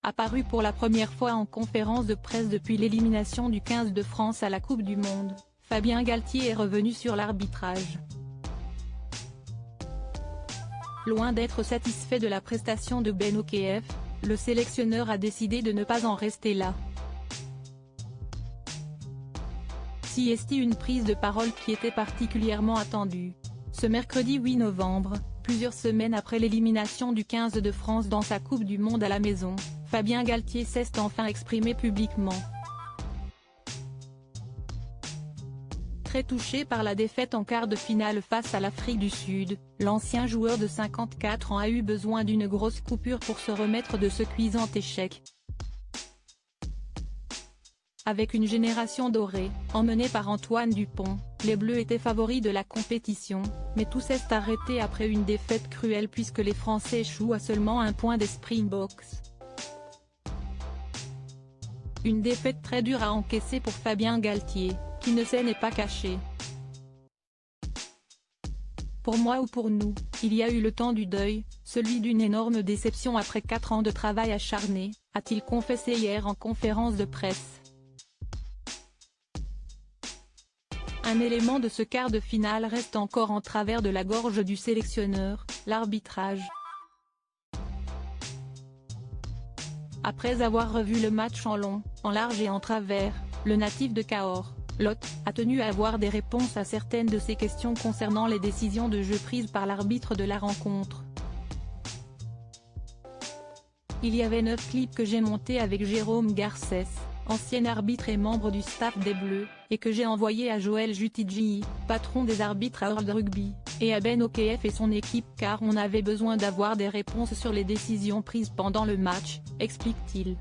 Apparu pour la première fois en conférence de presse depuis l'élimination du 15 de France à la Coupe du Monde, Fabien Galthié est revenu sur l'arbitrage. Loin d'être satisfait de la prestation de Ben Okef, le sélectionneur a décidé de ne pas en rester là. Si est une prise de parole qui était particulièrement attendue. Ce mercredi 8 novembre, plusieurs semaines après l'élimination du 15 de France dans sa Coupe du Monde à la maison, Fabien Galthié s'est enfin exprimé publiquement. Très touché par la défaite en quart de finale face à l'Afrique du Sud, l'ancien joueur de 54 ans a eu besoin d'une grosse coupure pour se remettre de ce cuisant échec. Avec une génération dorée, emmenée par Antoine Dupont, les Bleus étaient favoris de la compétition, mais tout s'est arrêté après une défaite cruelle puisque les Français échouent à seulement un point des Springboks. Une défaite très dure à encaisser pour Fabien Galthié, qui ne s'en est pas caché. Pour moi ou pour nous, il y a eu le temps du deuil, celui d'une énorme déception après 4 ans de travail acharné, a-t-il confessé hier en conférence de presse. Un élément de ce quart de finale reste encore en travers de la gorge du sélectionneur, l'arbitrage. Après avoir revu le match en long, en large et en travers, le natif de Cahors, Lot, a tenu à avoir des réponses à certaines de ses questions concernant les décisions de jeu prises par l'arbitre de la rencontre. Il y avait 9 clips que j'ai montés avec Jérôme Garcès, ancien arbitre et membre du staff des Bleus, et que j'ai envoyé à Joël Jutidji, patron des arbitres à World Rugby, et à Ben Okef et son équipe car on avait besoin d'avoir des réponses sur les décisions prises pendant le match, explique-t-il.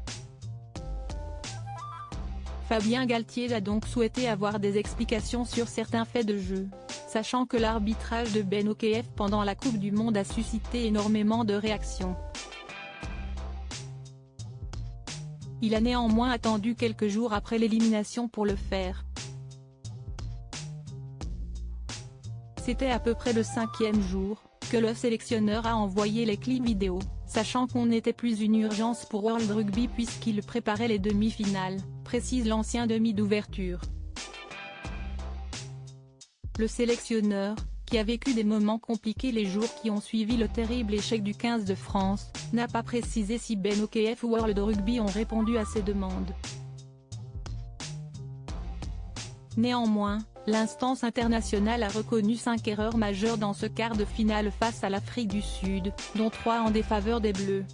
Fabien Galthié a donc souhaité avoir des explications sur certains faits de jeu, sachant que l'arbitrage de Ben Okef pendant la Coupe du Monde a suscité énormément de réactions. Il a néanmoins attendu quelques jours après l'élimination pour le faire. C'était à peu près le 5e jour, que le sélectionneur a envoyé les clips vidéo, sachant qu'on n'était plus une urgence pour World Rugby puisqu'il préparait les demi-finales, précise l'ancien demi d'ouverture. Le sélectionneur, qui a vécu des moments compliqués les jours qui ont suivi le terrible échec du 15 de France, n'a pas précisé si Ben Okef ou World Rugby ont répondu à ces demandes. Néanmoins, l'instance internationale a reconnu 5 erreurs majeures dans ce quart de finale face à l'Afrique du Sud, dont 3 en défaveur des Bleus.